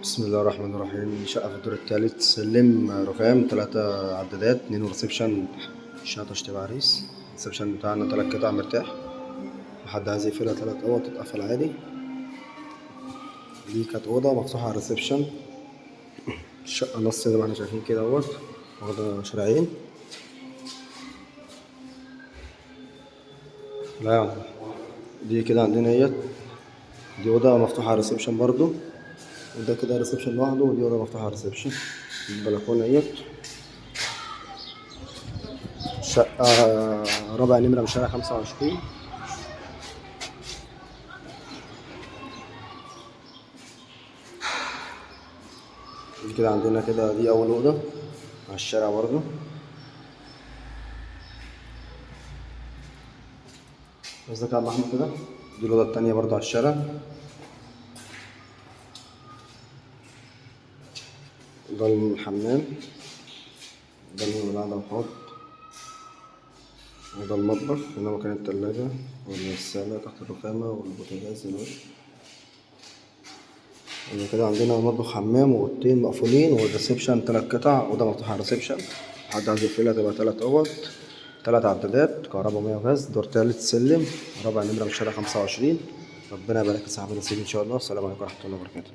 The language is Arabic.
بسم الله الرحمن الرحيم. شقة في الدور التالت، سلم رخام، 3 عدادات، 2 ريسبشن. الشقة تشطيب عريس. الريسبشن بتاعنا 3 قطع مرتاح. لحد عايز يقفلها 3 أوض تتقفل عادي. دي كانت أوضة مفتوحة على الريسبشن. الشقة نص زي ما احنا شايفين كده واخدة شراعين. لا يا عم. دي كده عندنا دي أوضة مفتوحة على الريسبشن برضو، وده كده ريسبشن لوحده، ودي أوضة مفتوحة على الريسبشن. البلكونة شقة رابع نمرة من شارع 25. دي كده عندنا كده، دي أول أوضة على الشارع برضو. قصدك يا عم أحمد كده. دي الأوضة التانية برضو على الشارع. ده الحمام، ده اللي بعد الحوض، وده المطبخ. هنا مكان التلاجة والغسالة تحت الرخامة والبوتاجاز هنا. وبعد كده عندنا مطبخ، حمام، وأوضتين مقفولين، والريسبشن 3 قطع. أوضة مفتوحة على الريسبشن، حد عايز يقفلها تبقى 3 أوض، 3 عدادات، كهربا، مية وغاز، دور تالت، سلم، رابع نمرة من شارع 25. ربنا يبارك لصاحب النصيب إن شاء الله. السلام عليكم ورحمة الله وبركاته.